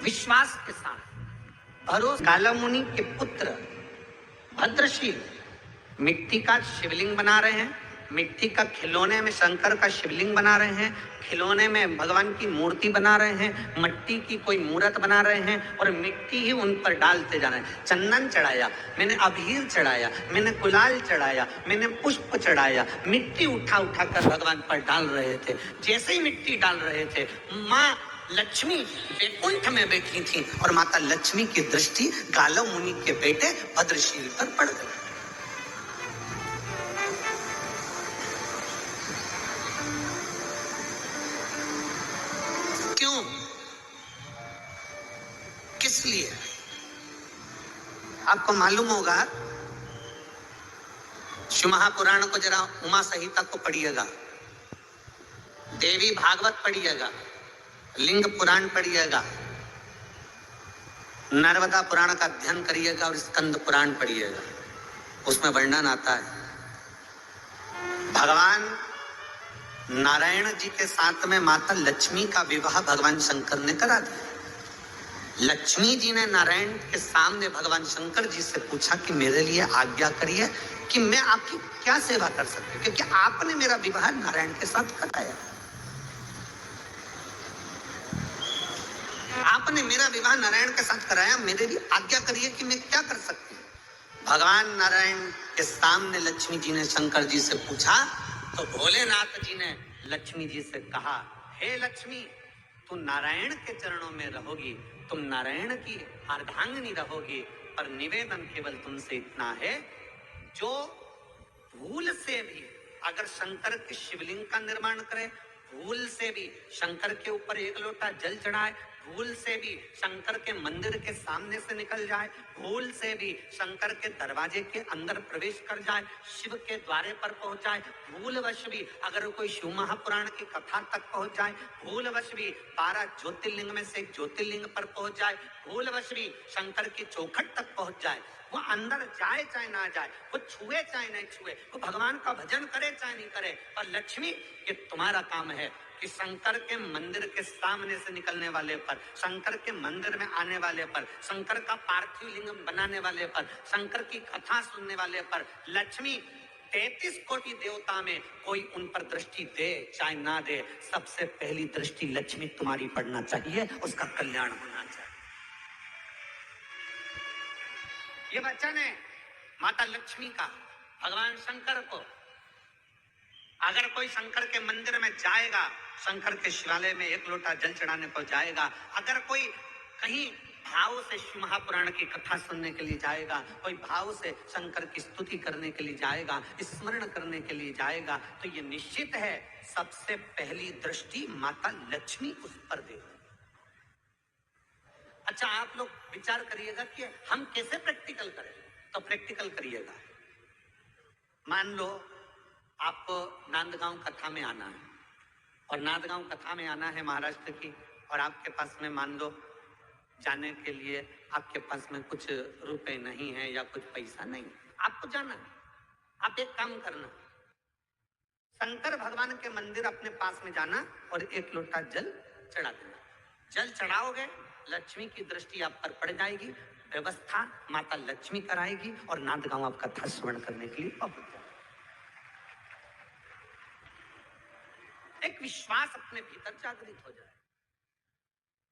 विश्वास के साथ भरोसा। काला मुनि के पुत्र भद्रशील मिट्टी का शिवलिंग बना रहे हैं, मिट्टी का खिलौने में शंकर का शिवलिंग बना रहे हैं, खिलौने में भगवान की मूर्ति बना रहे हैं, मिट्टी की कोई मूर्त बना रहे हैं और मिट्टी ही उन पर डालते जा रहे हैं। चंदन चढ़ाया, मैंने अबीर चढ़ाया, मैंने गुलाल चढ़ाया, मैंने पुष्प चढ़ाया, मिट्टी उठा उठा कर भगवान पर डाल रहे थे। जैसे ही मिट्टी डाल रहे थे, माँ लक्ष्मी वैकुंठ में बैठी थी और माता लक्ष्मी की दृष्टि गालव मुनि के बेटे भद्रशील पर पड़ गई। क्यों? किस लिए? आपको मालूम होगा, शिव महापुराण को जरा उमा संहिता को पढ़िएगा, देवी भागवत पढ़िएगा, लिंग पुराण पढ़िएगा, नर्मदा पुराण का अध्ययन करिएगा और स्कंद पुराण पढ़िएगा। उसमें वर्णन आता है भगवान नारायण जी के साथ में माता लक्ष्मी का विवाह भगवान शंकर ने करा दिया। लक्ष्मी जी ने नारायण के सामने भगवान शंकर जी से पूछा कि मेरे लिए आज्ञा करिए कि मैं आपकी क्या सेवा कर सकती हूँ, क्योंकि आपने मेरा विवाह नारायण के साथ कराया। आपने मेरा विवाह नारायण के साथ कराया, मेरे लिए आज्ञा करिए कि मैं क्या कर सकती हूँ। भगवान नारायण के सामने लक्ष्मी जी ने शंकर जी से पूछा तो भोलेनाथ जी ने लक्ष्मी जी से कहा, हे लक्ष्मी, तू नारायण के चरणों में रहोगी, तुम नारायण की अर्धांगिनी रहोगी, पर निवेदन केवल तुमसे इतना है, जो भूल से भी अगर शंकर के शिवलिंग का निर्माण करे, भूल से भी शंकर के ऊपर एक लोटा जल चढ़ाए, भूल से भी शंकर के मंदिर के सामने से निकल जाए, भूल से भी शंकर के दरवाजे के अंदर प्रवेश कर जाए, शिव के द्वारे पर पहुंच जाए, भूलवश भी अगर कोई शिव महापुराण की कथा तक पहुंच जाए, भूलवश भी 12 ज्योतिर्लिंग में से एक ज्योतिर्लिंग पर पहुंच जाए, भूलवश भी शंकर की चौखट तक पहुंच जाए, वो अंदर जाए चाहे ना जाए, वो छुए चाहे नहीं छुए, वो भगवान का भजन करे चाहे नहीं करे, पर लक्ष्मी ये तुम्हारा काम है कि शंकर के मंदिर के सामने से निकलने वाले पर, शंकर के मंदिर में आने वाले पर, शंकर का पार्थिव लिंग बनाने वाले पर, शंकर की कथा सुनने वाले पर लक्ष्मी 33 कोटि देवता में कोई उन पर दृष्टि दे चाहे ना दे, सबसे पहली दृष्टि लक्ष्मी तुम्हारी पड़ना चाहिए, उसका कल्याण होना चाहिए। ये वचन है माता लक्ष्मी का भगवान शंकर को। अगर कोई शंकर के मंदिर में जाएगा, शंकर के शिवालय में एक लोटा जल चढ़ाने को जाएगा, अगर कोई कहीं भाव से शिव महापुराण की कथा सुनने के लिए जाएगा, कोई भाव से शंकर की स्तुति करने के लिए जाएगा, स्मरण करने के लिए जाएगा, तो ये निश्चित है सबसे पहली दृष्टि माता लक्ष्मी उस पर देगी। अच्छा, आप लोग विचार करिएगा कि हम कैसे प्रैक्टिकल करें, तो प्रैक्टिकल करिएगा। मान लो आपको नांदगांव कथा में आना है और नांदगांव कथा में आना है महाराष्ट्र की, और आपके पास में मान लो जाने के लिए आपके पास में कुछ रुपए नहीं है या कुछ पैसा नहीं, आपको जाना है। आप एक काम करना, शंकर भगवान के मंदिर अपने पास में जाना और एक लोटा जल चढ़ा देना। जल चढ़ाओगे, लक्ष्मी की दृष्टि आप पर पड़ जाएगी, व्यवस्था माता लक्ष्मी कराएगी और नांदगांव आप कथा श्रवण करने के लिए पहुंच जाएगी। एक विश्वास अपने भीतर जागृत हो जाए,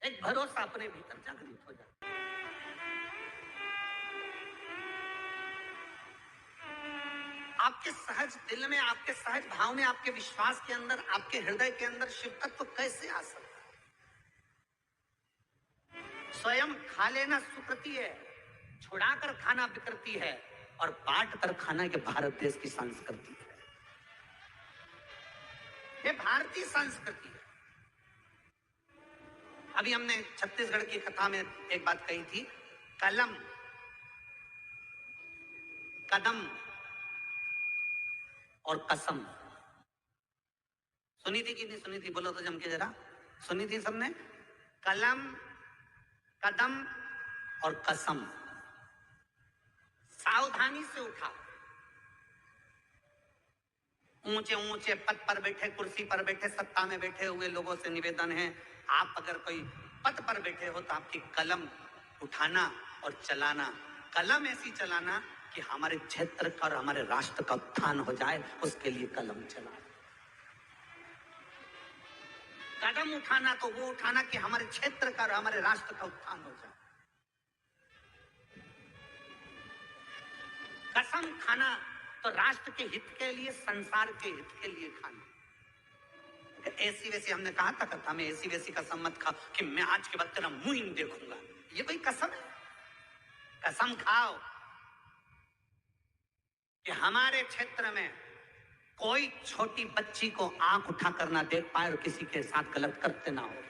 एक भरोसा अपने भीतर जागृत हो जाए। आपके सहज दिल में, आपके सहज भाव में, आपके विश्वास के अंदर, आपके हृदय के अंदर शिव तत्व कैसे आ सकता है? स्वयं खा लेना सुकृति है, छुड़ाकर खाना विकृति है, और बांट कर खाना ये भारत देश की संस्कृति है, ये भारतीय संस्कृति है। अभी हमने छत्तीसगढ़ की कथा में एक बात कही थी, कलम, कदम और कसम। सुनी थी कि नहीं सुनी थी? बोलो तो जम के जरा, सुनी थी सबने? कलम, कदम और कसम। सावधानी से उठाओ। ऊंचे ऊंचे पद पर बैठे, कुर्सी पर बैठे, सत्ता में बैठे हुए लोगों से निवेदन है, आप अगर कोई पद पर बैठे हो तो आपकी कलम उठाना और चलाना, कलम ऐसी चलाना कि हमारे क्षेत्र का और हमारे राष्ट्र का उत्थान हो जाए, उसके लिए कलम चलाए। कदम उठाना तो वो उठाना कि हमारे क्षेत्र का और हमारे राष्ट्र का उत्थान हो जाए। कसम खाना तो राष्ट्र के हित के लिए, संसार के हित के लिए खाना। ऐसी वैसी हमने कहा था कथा में, ऐसी वैसी कसम मत खाओ कि मैं आज के बाद तेरा मुंह ही नहीं देखूंगा, ये कोई कसम है? कसम खाओ कि हमारे क्षेत्र में कोई छोटी बच्ची को आंख उठाकर ना देख पाए और किसी के साथ गलत करते ना हो।